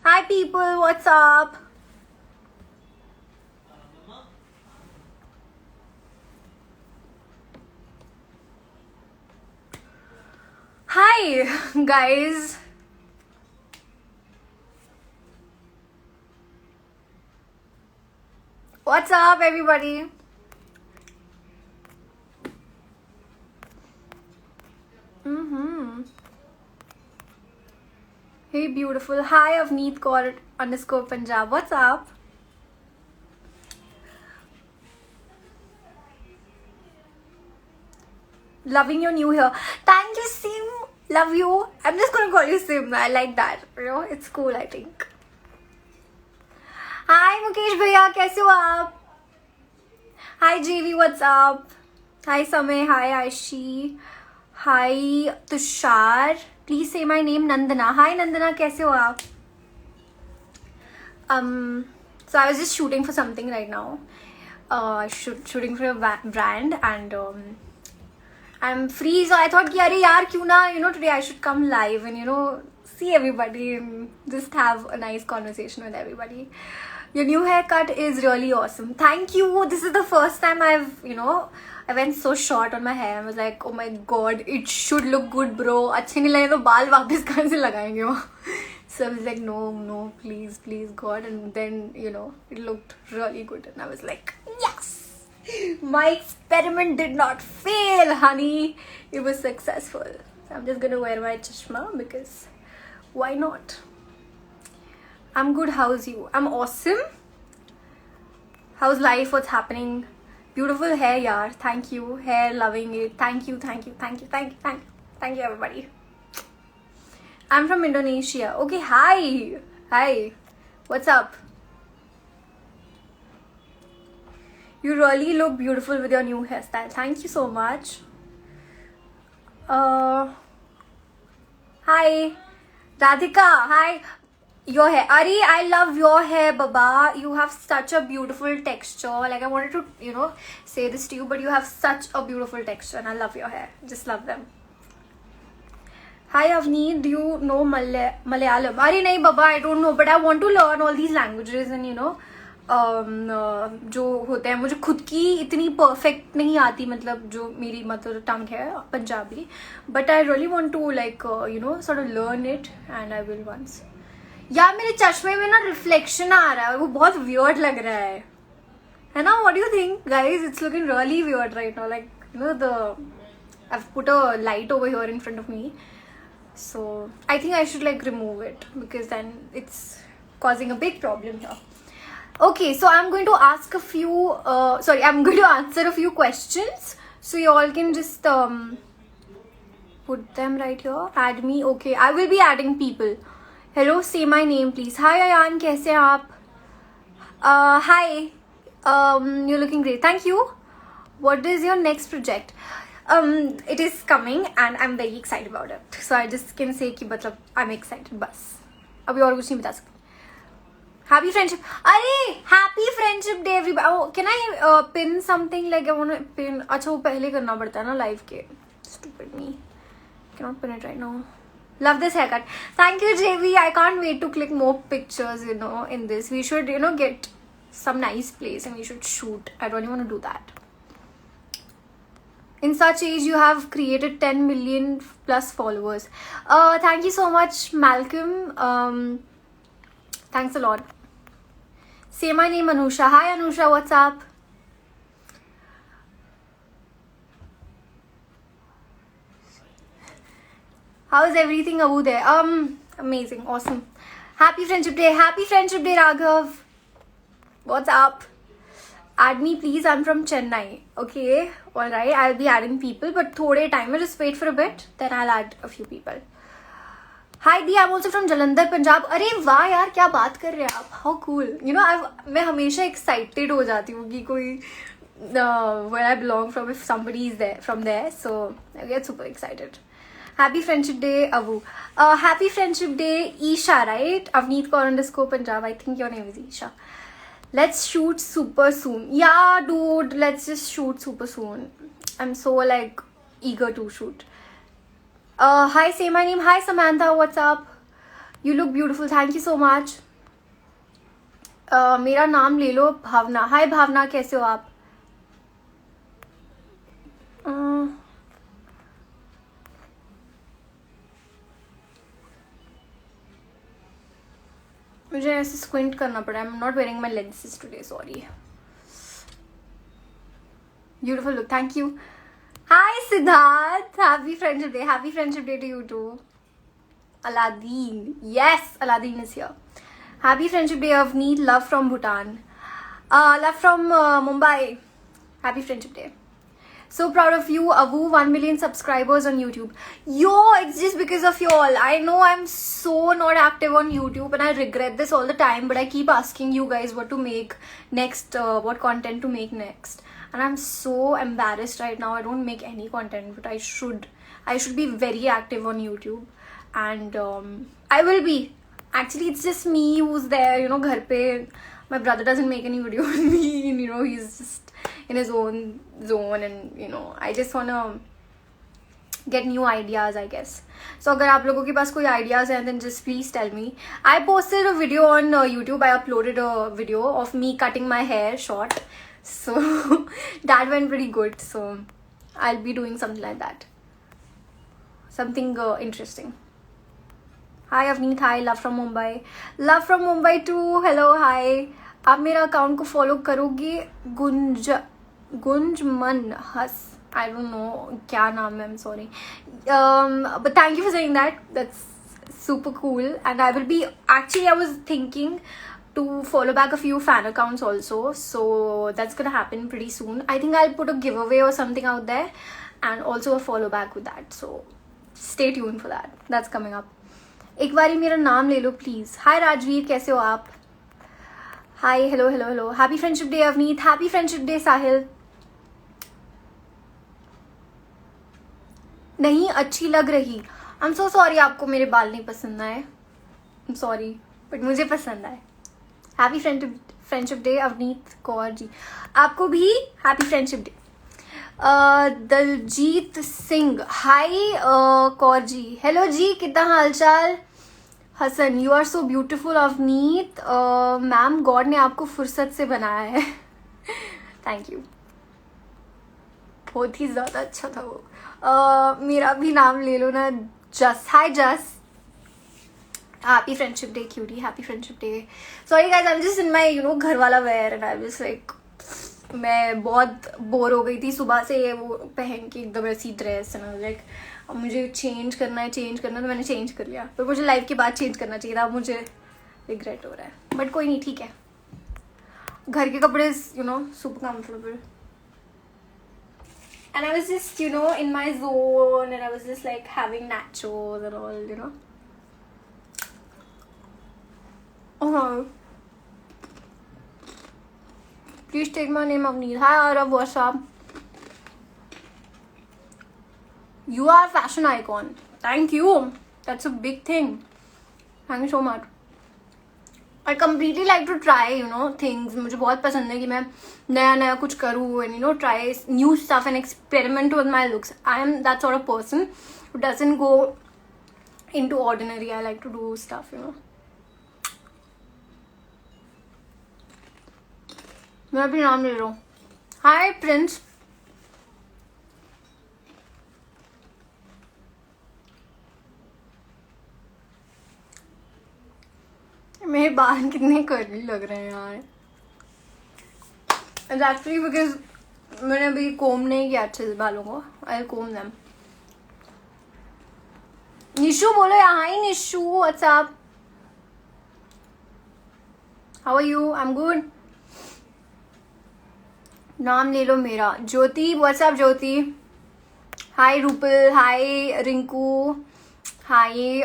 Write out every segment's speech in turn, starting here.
Hi people, what's up? Hi guys. What's up everybody? Hey beautiful. Hi Avneet Kaur _ Punjab. What's up? Loving your new hair. Thank you Sim. Love you. I'm just gonna call you Sim. I like that. You know, it's cool I think. Hi Mukesh भैया, कैसे हो आप? Hi JV, what's up? Hi Samay, hi Aishi. Hi Tushar. Please say my name Nandana. Hi Nandana, कैसे हो आप? So I was just shooting for something right now. Shooting for a brand and I'm free, so I thought कि अरे यार क्यों ना, you know, today I should come live and, you know, see everybody and just have a nice conversation with everybody. Your new haircut is really awesome. Thank you. This is the first time I went so short on my hair. I was like, oh my god, it should look good, bro. अच्छे नहीं लगे तो बाल वापस कहाँ से लगाएंगे वो? So I was like, no, please, God. And then, you know, it looked really good. And I was like, yes! My experiment did not fail, honey. It was successful. So I'm just gonna wear my chashma because why not? I'm good. How's you? I'm awesome. How's life? What's happening? Beautiful hair, yaar. Thank you. Hair, loving it. Thank you, everybody. I'm from Indonesia. Okay, hi. What's up? You really look beautiful with your new hairstyle. Thank you so much. Hi, Radhika. Hi. Your hair, Ari, I love your hair, Baba. You have such a beautiful texture. Like I wanted to, you know, say this to you, but you have such a beautiful texture, and I love your hair. Just love them. Hi Avneet, do you know Malayalam? Ari, nahi Baba, I don't know, but I want to learn all these languages and, you know, जो होते हैं, मुझे खुद की इतनी perfect नहीं आती, मतलब जो मेरी मदर टंग है Punjabi, but I really want to like you know sort of learn it and I will once. यार मेरे चश्मे में ना रिफ्लेक्शन आ रहा है, वो बहुत वियर्ड लग रहा है ना? What do you think guys? It's looking really weird right now, like you no I've put a light over here in front of me, so I think I should like remove it because then it's causing a big problem here. Okay, so I'm going to ask a few I'm going to answer a few questions, so you all can just put them right here. Add me. Okay, I will be adding people. Hello, say my name please. Hi Ayan, कैसे हैं आप? Hi, you're looking great. Thank you. What is your next project? It is coming and I'm very excited about it. So I just can say कि मतलब I'm excited बस. अभी और कुछ नहीं बता सकती. Happy friendship. अरे happy friendship day everybody. Oh, can I pin something like I want to pin? अच्छा वो पहले करना पड़ता है ना live के. Stupid me. Cannot pin it right now. Love this haircut. Thank you JV. I can't wait to click more pictures, you know, in this. We should, you know, get some nice place and we should shoot. I really want to do that. In such age you have created 10 million plus followers. Thank you so much Malcolm. Thanks a lot. Say my name Anusha. Hi Anusha, what's up? How's everything over there? Amazing, awesome. Happy friendship day. Happy friendship day Raghav. What's up? Add me please. I'm from Chennai. Okay, all right, I'll be adding people, but थोड़े time में, just wait for a bit, then I'll add a few people. Hi Dee, I'm also from Jalandhar, Punjab. अरे वाह यार, क्या बात कर रहे हैं आप? How cool. You know, मैं हमेशा excited हो जाती हूँ कि कोई where I belong from, if somebody is there from there, so I get super excited. Happy friendship day Abu. Happy friendship day Isha, right? Avneet Kaur _ Punjab. I think your name is Isha. Let's shoot super soon. Yeah dude, let's just shoot super soon. I'm so like eager to shoot. Hi, say my name. Hi Samantha, what's up? You look beautiful. Thank you so much. मेरा नाम ले लो भावना. हाय भावना, कैसे हो आप? मुझे ऐसे squint करना पड़ा. I am not wearing my lenses today, sorry. Beautiful look, thank you. Hi Siddharth, happy friendship day. Happy friendship day to you too. Aladdin, yes, Aladdin is here. Happy friendship day, Avneet. Love from Bhutan. Love from Mumbai. Happy friendship day. So proud of you, Avu. 1 million subscribers on YouTube. Yo, it's just because of you all. I know I'm so not active on YouTube and I regret this all the time, but I keep asking you guys what to make next, what content to make next. And I'm so embarrassed right now. I don't make any content, but I should be very active on YouTube. And I will be. Actually, it's just me who's there, you know, ghar pe. My brother doesn't make any video with me, and, you know, he's just in his own zone, and, you know, I just wanna get new ideas, I guess. So agar aap logo ke paas koi ideas hain, then just please tell me. I posted a video on YouTube. I uploaded a video of me cutting my hair short, so that went pretty good. So I'll be doing something like that, something interesting. Hi Avneet, hi. Love from Mumbai. Love from Mumbai too. Hello, hi. आप मेरा account को follow करोगे? गुंजमन हस, I don't know क्या नाम है, I'm sorry. But thank you for saying that. That's super cool. And I will be, actually I was thinking to follow back a few fan accounts also. So that's gonna happen pretty soon. I think I'll put a giveaway or something out there and also a follow back with that. So stay tuned for that. That's coming up. एक बारी मेरा नाम ले लो please. हाय राजवीर, कैसे हो आप? Hi, hello hello hello. Happy friendship day Avneet. Happy friendship day Sahil. नहीं अच्छी लग रही. आई एम सो सॉरी, आपको मेरे बाल नहीं पसंद आए. आई एम सॉरी, बट मुझे पसंद आए. Happy friendship day Avneet Kaur ji. आपको भी happy friendship day. Daljeet Singh, hi Kaur ji. Hello ji, कितना हाल चाल? Hasan, you are so beautiful Avneet. Ma'am, God ने आपको फुर्सत से बनाया है. Thank you. बहुत ही ज़्यादा अच्छा था वो. मेरा भी नाम ले लो ना, Jas. Hi Jas. Happy friendship day cutie. Happy friendship day. Sorry guys, I am just in my, you know, घर वाला wear and I was like, मैं बहुत बोर हो गई थी सुबह से वो पहन के एकदम ऐसी ड्रेस है, लाइक अब मुझे चेंज करना है तो मैंने चेंज कर लिया. पर मुझे लाइफ के बाद चेंज करना चाहिए था. अब मुझे रिग्रेट हो रहा है, बट कोई नहीं, ठीक है. घर के कपड़े, you know, super comfortable. And I was just, you know, in my zone and I was just like having nachos and all, you know. Please take my name Avneet. Hi Arav, what's up? You are a fashion icon. Thank you. That's a big thing. Thank you so much. I completely like to try, you know, things. मुझे बहुत पसंद है कि मैं नया कुछ करूँ and, you know, try new stuff and experiment with my looks. I am that sort of person who doesn't go into ordinary. I like to do stuff, you know. मैं भी नाम ले रहा हूँ. Hi Prince. मेरे बाल कितने curly लग रहे हैं यार. It's actually because मैंने अभी कोम नहीं किया अच्छे से बालों को. I'll comb them. निशु बोलो यार. हाय Nishu, what's up? How are you? I'm good. नाम ले लो मेरा. Jyoti, what's up Jyoti. Hi Rupal. Hi Rinku. Hi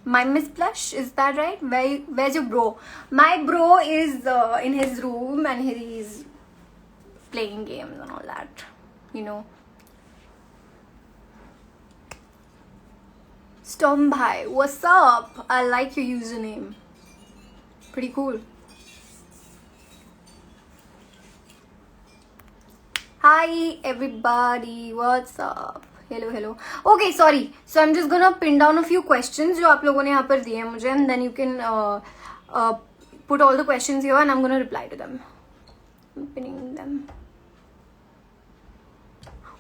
my Miss Blush, is that right? Where's your bro? My bro is in his room and he's playing games and all that, you know. Storm bhai, what's up? I like your username. Pretty cool. Hi everybody, what's up? hello. Okay, sorry. So I'm just gonna pin down a few questions जो आप लोगों ने यहाँ पर दिए हैं मुझे, and then you can put all the questions here and I'm gonna reply to them. I'm pinning them.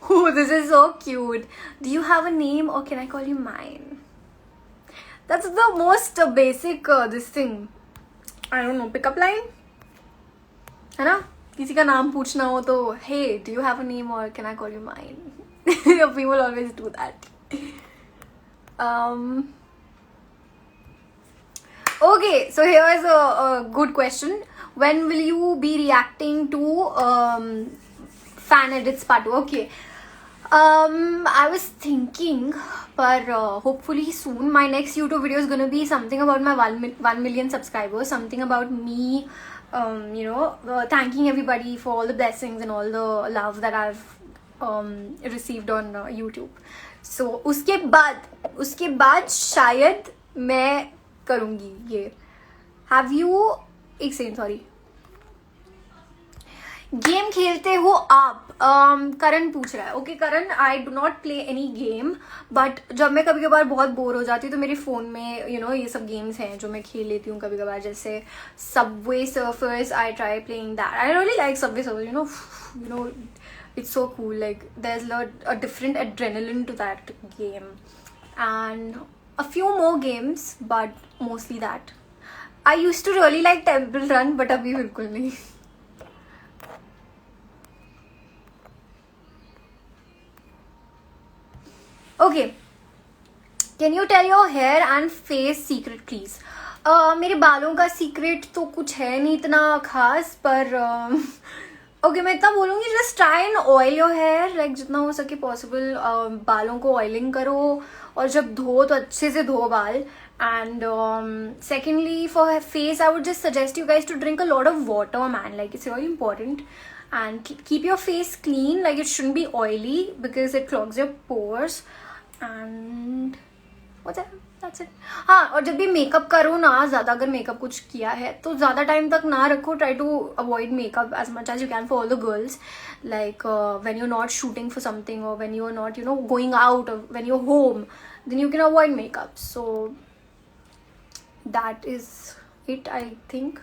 Oh, this is so cute. Do you have a name or can I call you mine? That's the most basic this thing. I don't know, pickup line? है ना? किसी का नाम पूछना हो तो hey, do you have a name or can I call you mine? People always do that. Okay, so here's a good question. When will you be reacting to fan edits part 2? Okay. I was thinking, but hopefully soon my next YouTube video is gonna be something about my 1 million subscribers, something about me, thanking everybody for all the blessings and all the love that I've received on YouTube. So उसके बाद शायद मैं करूँगी ये. Have you एक second sorry. Game खेलते हो आप? करण पूछ रहा है. Okay Karan, I do not play any game, but जब मैं कभी कभार बहुत बोर हो जाती हूँ तो मेरे फ़ोन में ये सब गेम्स हैं जो मैं खेल लेती हूँ कभी कभार, जैसे Subway surfers. I try playing that. I really like Subway surfers. It's so cool. Like there's a different adrenaline to that game, and a few more games, but mostly that. I used to really like Temple Run, but abhi bilkul nahi. Okay, can you tell your hair and face secret please? मेरे बालों का secret तो कुछ है नहीं इतना खास, पर ओके मैं इतना बोलूँगी, just try and oil your hair, like जितना हो सके पॉसिबल बालों को ऑयलिंग करो, और जब धो तो अच्छे से धो बाल. And secondly for face I would just suggest you guys to drink a lot of water man, like it's very important. And keep your face clean, like it shouldn't be oily because it clogs your pores. And That's it. हाँ, और जब भी makeup करो ना, ज़्यादा अगर makeup कुछ किया है तो ज़्यादा टाइम तक ना रखो. Try to avoid makeup as much as you can for all the girls, like when you are not shooting for something और when you are not going out, when you are home, then you can avoid makeup. So that is it I think.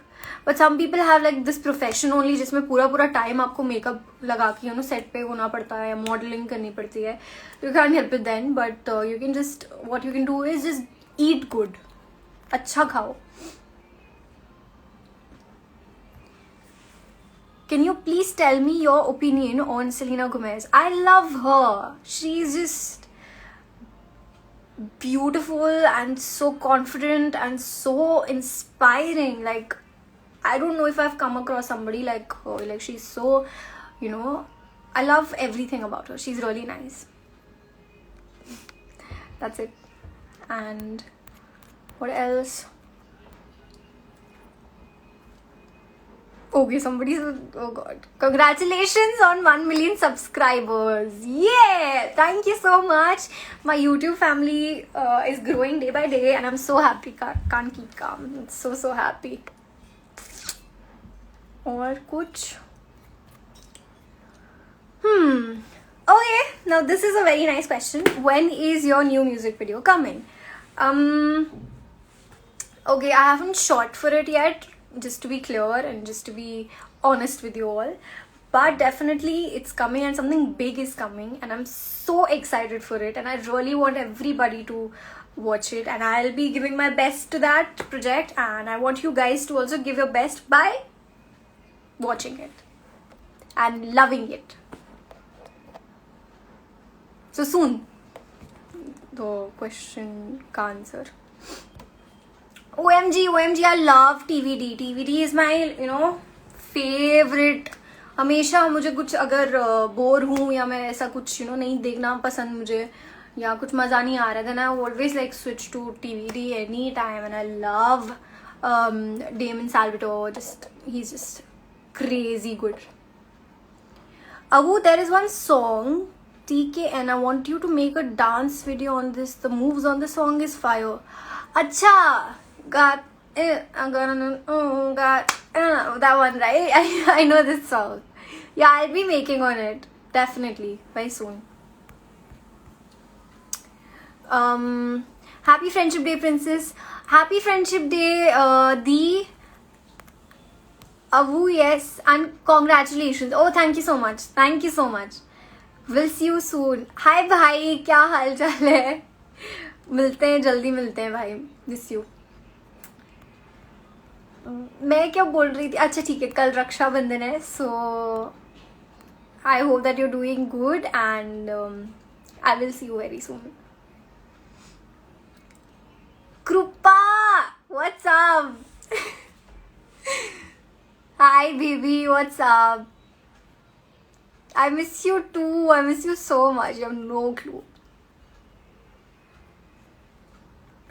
But some people have like this profession only जिसमें पूरा time आपको makeup लगा के set पे होना पड़ता है, modelling करनी पड़ती है. You can help it then, but you can just what you can do is just eat good. अच्छा खाओ. Can you please tell me your opinion on Selena Gomez? I love her. She's just beautiful and so confident and so inspiring. Like, I don't know if I've come across somebody like her. Like, she's so, I love everything about her. She's really nice. That's it. And what else? Okay, oh god. Congratulations on 1 million subscribers. Yeah! Thank you so much. My YouTube family is growing day by day and I'm so happy. Can't keep calm. I'm so happy. Or kuch? Okay, now this is a very nice question. When is your new music video coming? Okay, I haven't shot for it yet, just to be clear and just to be honest with you all, but definitely it's coming and something big is coming and I'm so excited for it and I really want everybody to watch it and I'll be giving my best to that project and I want you guys to also give your best by watching it and loving it. So soon, the question ka answer. OMG, I love TVD. TVD is my, favorite. हमेशा मुझे कुछ अगर bore हूँ या मैं ऐसा कुछ नहीं देखना पसंद मुझे या कुछ मज़ा नहीं आ रहा, then I always like switch to TVD any time and I love Damon Salvatore. He's just crazy good. Abu, there is one song TKN. I want you to make a dance video on this. The moves on the song is fire. Acha. Got it. That one, right? I know this song. Yeah, I'll be making on it definitely very soon. Happy Friendship Day, Princess. Happy Friendship Day, Dee. Avu, yes, and congratulations. Oh, thank you so much. Thank you so much. We'll see you soon. Hi भाई, क्या हाल चाल है? मिलते हैं, जल्दी मिलते हैं भाई. Miss you. मैं क्या बोल रही थी? अच्छा ठीक है, कल रक्षाबंधन है, so I hope that you're doing good and I will see you very soon. Krupa, what's up? Hi baby, what's up? I miss you too. I miss you so much. You have no clue.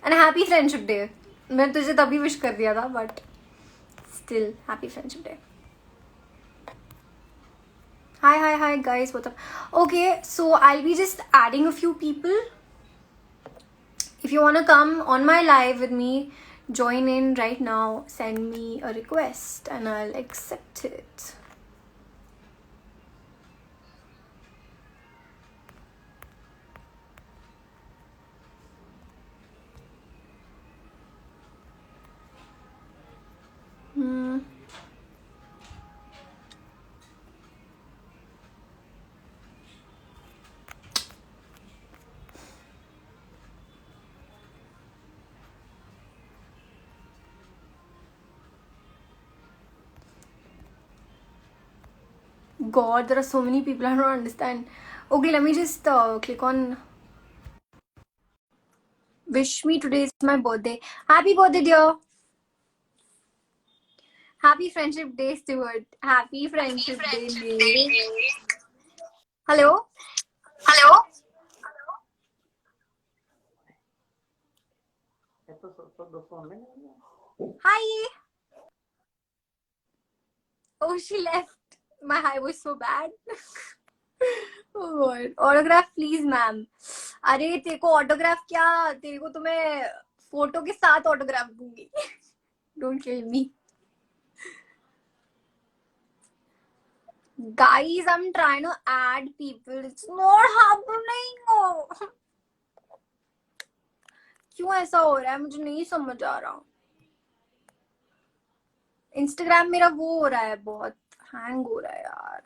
And happy Friendship Day. मैं तुझे तभी wish कर दिया था, but still happy Friendship Day. Hi guys, what's up? Okay, so I'll be just adding a few people. If you wanna come on my live with me, join in right now. Send me a request and I'll accept it. God, there are so many people, I don't understand. Okay, let me just click on wish me. Today is my birthday. Happy birthday, dear. Happy Friendship Day, Stuart. Happy Friendship Day. Hello? Hi. Oh, she left. My hi was so bad. Oh God. Autograph please, ma'am. अरे तेरे को autograph क्या, तेरे को तो मैं photo के साथ ऑटोग्राफ दूंगी. Don't kill me. Guys, I'm trying to add people. It's not happening. क्यों ऐसा हो रहा है, मुझे नहीं समझ आ रहा. इंस्टाग्राम मेरा वो हो रहा है, बहुत हैंग हो रहा है यार.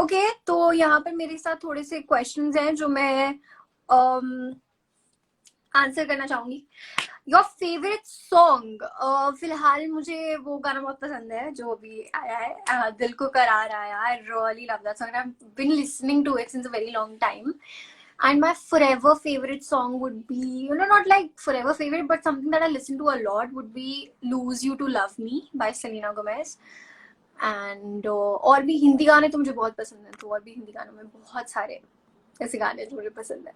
ओके, तो यहाँ पर मेरे साथ थोड़े से क्वेश्चंस हैं जो मैं आंसर करना चाहूंगी. Your favourite song? फिलहाल मुझे वो गाना बहुत पसंद है जो अभी आया है, दिल को करार आया. I really love that song. I have been listening to it since a very long time. And my forever favorite song would be, not like forever favorite, but something that I listen to a lot would be Lose You to Love Me by Selena Gomez. And और भी हिंदी गाने तो मुझे बहुत पसंद हैं, तो और भी हिंदी गानों में बहुत सारे ऐसे गाने जो मुझे पसंद है.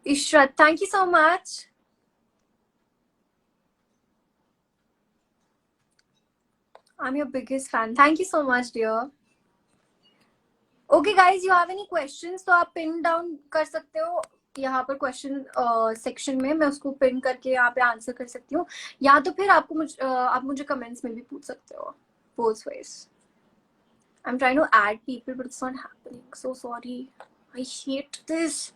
Ishrat, thank you so much. I'm your biggest fan. Thank you so much, dear. Okay guys, you have any questions तो आप पिन डाउन कर सकते हो यहाँ पर क्वेश्चन सेक्शन में. मैं उसको पिन करके यहाँ पे आंसर कर सकती हूँ, या तो फिर आप मुझे कमेंट्स में भी पूछ सकते हो. both ways. I'm trying to add people but it's not happening. So sorry. I hate this.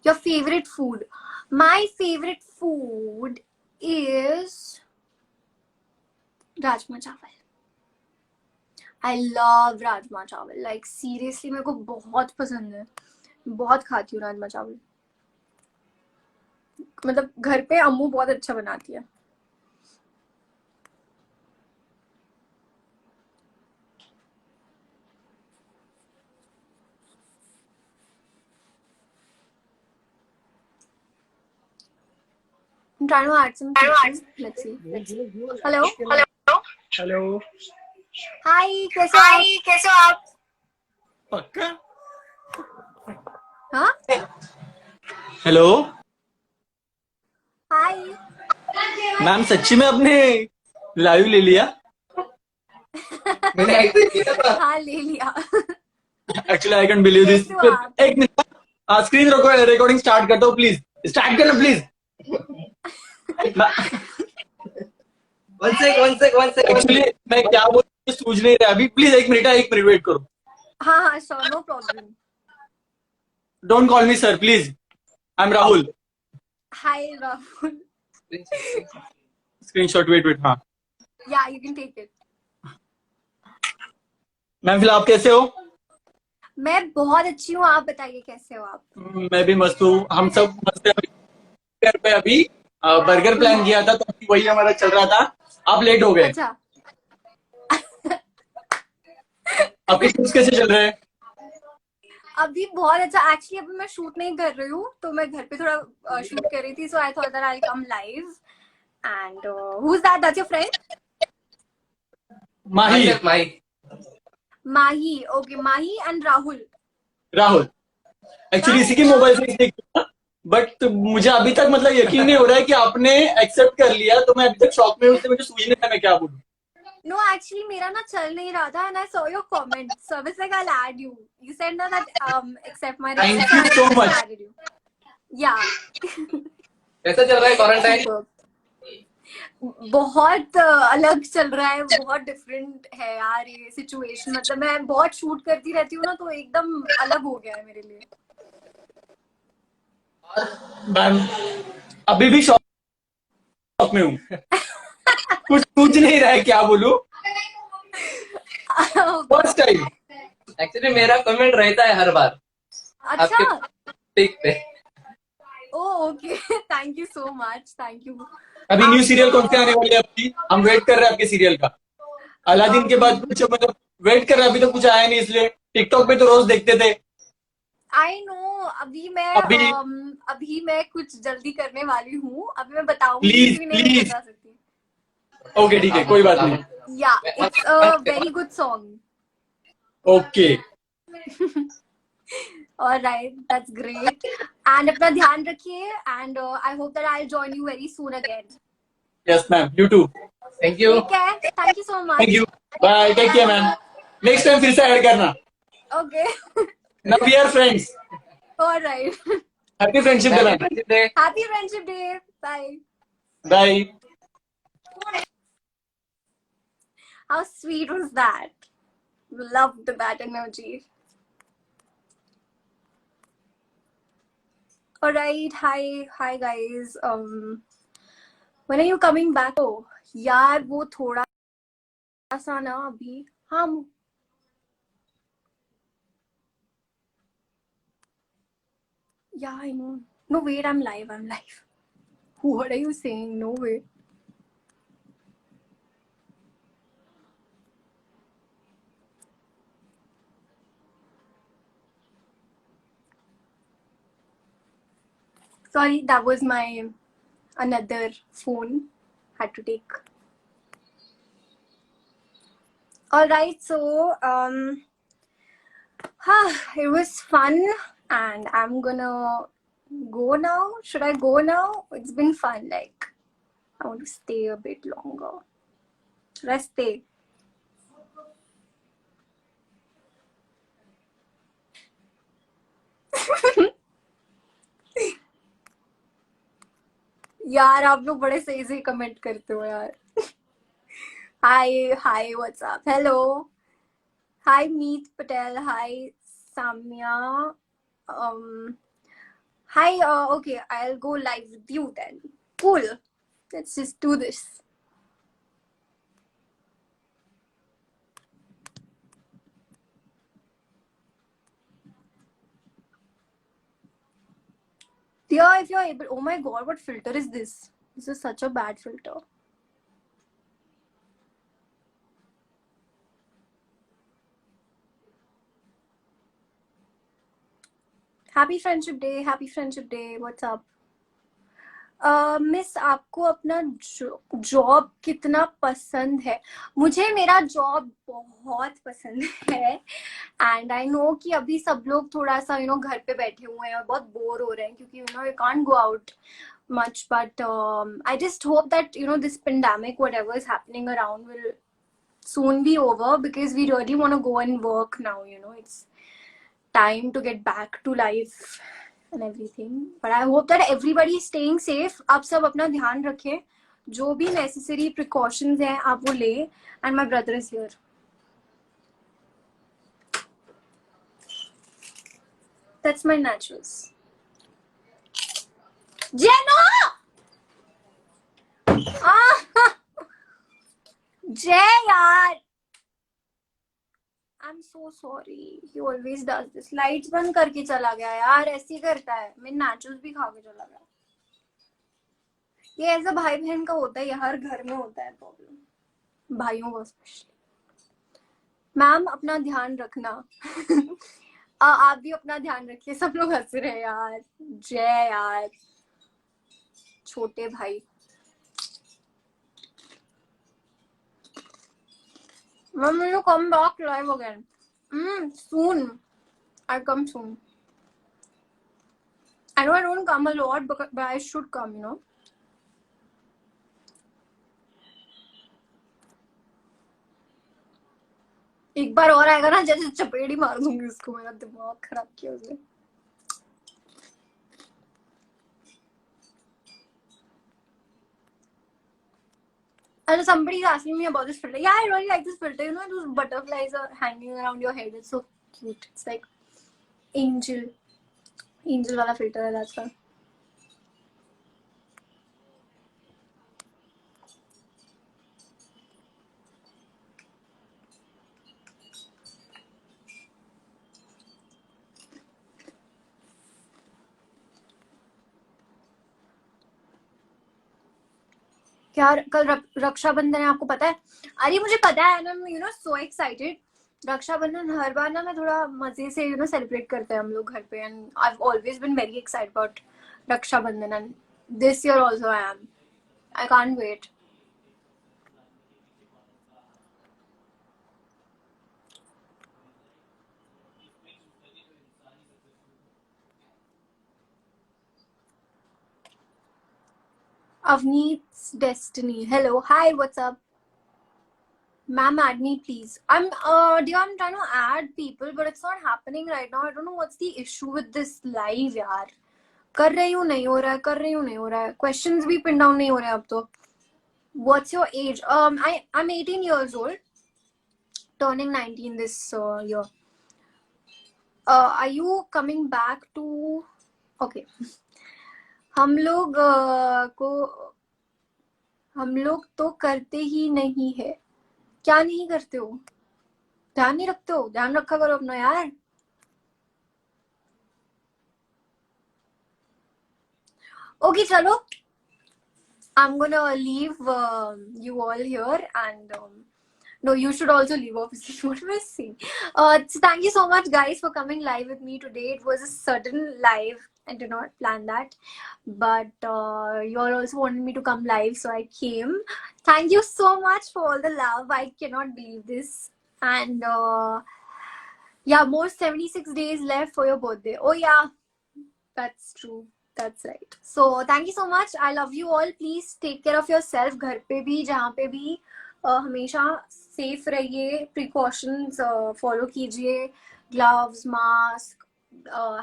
Your favorite food? My favorite food is Rajma Chawal. I love rajma चावल. Like seriously, मेरे को बहुत पसंद है. बहुत खाती हूँ राजमा चावल. मतलब घर पे अम्मू बहुत अच्छा बनाती है. I'm trying to add some people. Let's see. Hello. Hi, कैसे हो आप? पक्का? हाँ? Hello Hi. मैम, सच्ची में आपने लाइव ले लिया? मैंने किया था. हाँ, ले लिया. Actually I can believe this. एक मिनट, स्क्रीन रखो, रिकॉर्डिंग स्टार्ट करता हूँ. प्लीज स्टार्ट करना प्लीज. One sec. एक्चुअली मैं क्या बोल सूझ नहीं रहा अभी, प्लीज 1 मिनट वेट करो. हाँ हाँ sure, no problem. Don't call me sir please, I am Rahul. Hi Rahul. Screenshot, wait हाँ. Yeah you can take it. Ma'am फिलहाल आप कैसे हो? मैं बहुत अच्छी हूँ, आप बताइए कैसे हो आप? मैं भी मस्त हूँ, हम सब मस्त है. घर पे अभी बर्गर प्लान किया था तो अभी वही हमारा चल रहा था. आप लेट हो गए. अच्छा. आपके शूट्स कैसे चल रहे हैं? अभी बहुत अच्छा. एक्चुअली अभी मैं शूट नहीं कर रही हूँ, तो मैं घर पे थोड़ा शूट कर रही थी, so I thought that I come live. And who is that? That's your friend? Mahi. Mahi. Okay, Mahi and Rahul. Rahul. Actually इसी के मोबाइल से देख था, बट मुझे अभी तक मतलब यकीन नहीं हो रहा है कि आपने एक्सेप्ट कर लिया, तो मैं अभी तक शॉक में हूँ. मुझे सूझ नहीं रहा मैं क्या बोलूँ. No, actually, मेरा ना चल नहीं रहा था, and I saw your comment. So I was like, I'll add you. You said no that accept my request. Thank you so I much. added you. Yeah. कैसा चल रहा है क्वारंटाइन? बहुत अलग चल रहा है, बहुत डिफरेंट है यार ये सिचुएशन. मतलब मैं बहुत शूट करती रहती हूँ ना, तो एकदम अलग हो गया है मेरे लिए. मैम अभी भी शॉक में हूँ. कुछ सूझ नहीं रहा है क्या बोलूँ. First time. एक्चुअली मेरा कमेंट रहता है हर बार अच्छा. पिक पे. Oh okay. Thank you so much. Thank you. अभी न्यू सीरियल कौन से आने वाले हैं आपकी? हम वेट कर रहे हैं आपके सीरियल का. अलादीन के बाद कुछ मतलब वेट कर रहे हैं, अभी तो कुछ आया नहीं, इसलिए टिकटॉक पे तो रोज देखते थे. I know. अभी मैं कुछ जल्दी करने वाली हूँ. अभी मैं बताऊंगी, Please, नहीं मैं please. बता सकती. ओके ठीक है, कोई बात नहीं. Yeah it's a very good song. Okay. Alright, that's great. And अपना ध्यान रखिए, and I hope that I will join you very soon again. Yes ma'am, you too. Thank you. ठीक है, thank you so much. Thank you. Bye, take care ma'am. Next time फिर से add करना. Okay. Now we are friends. Alright. Happy friendship day ma'am. Happy friendship day. Bye. Bye. How sweet was that? Loved that energy. All right, hi guys. When are you coming back? Oh, यार वो थोड़ा सा ना अभी हम. Yeah, I know. No, wait, I'm live. What are you saying? No way. Sorry, that was my another phone. Had to take. All right, so it was fun, and I'm gonna go now. Should I go now? It's been fun. Like, I want to stay a bit longer. Should I stay? यार आप लोग बड़े सही से comment करते हो यार. Hi, what's up? Hello. Hi, Meet Patel. Hi, Samya. Hi, okay, I'll go live with you then. Cool. Let's just do this. Yeah, if you're able. Oh my god, what filter is this? This is such a bad filter. Happy Friendship Day. Happy Friendship Day. What's up? Miss आपको अपना job कितना पसंद है? मुझे मेरा job बहुत पसंद है. एंड आई नो कि अभी सब लोग थोड़ा सा घर पे बैठे हुए हैं और बहुत बोर हो रहे हैं, क्योंकि you can't go out much, but I just hope that this pandemic, whatever is happening around, will soon be over, because we really want to go and work now. It's time to get back to life and everything. But I hope that everybody is staying safe. आप सब अपना ध्यान रखें, जो भी necessary precautions हैं आप वो ले. And my brother is here. That's my naturals. Jeno! Ah! Jay, yaar. I'm so sorry. He always does this. Lights बंद करके चला गया यार. ऐसे ही करता है. मेरे naturals भी खा के चला गया. ये ऐसा भाई बहन का होता है. ये हर घर में होता है प्रॉब्लम. भाइयों को स्पेशली. मैम अपना ध्यान रखना. आप भी अपना ध्यान रखिए. सब लोग हंस रहे हैं यार. जय यार. छोटे भाई. Mom, will you come back live again? Soon. I'll come soon. I know I don't come a lot, but I should come, you know. एक बार और आएगा ना, जैसे चपेड़ी मार दूंगी उसको. मेरा दिमाग खराब किया उसने. And somebody's asking me about this filter. Yeah, I really like this filter. You know, those butterflies are hanging around your head. It's so cute. It's like angel wala filter hai, that's why. क्या कल रक्षाबंधन है, आपको पता है? अरे मुझे पता है ना, you know so excited. Rakshabandhan हर बार ना मैं थोड़ा मजे से यू नो सेलिब्रेट करते हैं हम लोग घर पे. And I have always been very excited about Rakshabandhan. And this year also I am. I can't wait. Avneet's Destiny. Hello. Hi, what's up? Ma'am, add me, please. I'm trying to add people, but it's not happening right now. I don't know what's the issue with this live, यार. कर रही हूँ नहीं हो रहा है, कर रही हूँ नहीं हो रहा है. Questions भी pin down नहीं हो रहे अब तो. What's your age? I'm 18 years old. Turning 19 this year. Are you coming back to? Okay. हम लोग तो करते ही नहीं है. क्या नहीं करते हो? ध्यान नहीं रखते हो? ध्यान रखा करो अपना यार. Okay, चलो. I'm gonna leave you all here, and no, you should also leave, obviously. What am I saying? So thank you so much, guys, for coming live with me today. It was a sudden live. I did not plan that, but you all also wanted me to come live, so I came. Thank you so much for all the love. I cannot believe this. And yeah, more 76 days left for your birthday. Oh yeah, that's true. That's right. So thank you so much. I love you all. Please take care of yourself. घर पे भी, जहाँ पे भी, हमेशा safe रहिए. Precautions follow कीजिए. Gloves, mask,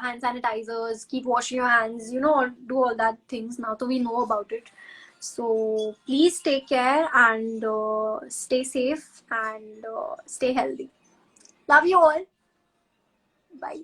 hand sanitizers. Keep washing your hands. You know, do all that things now. So we know about it. So please take care and stay safe and stay healthy. Love you all. Bye.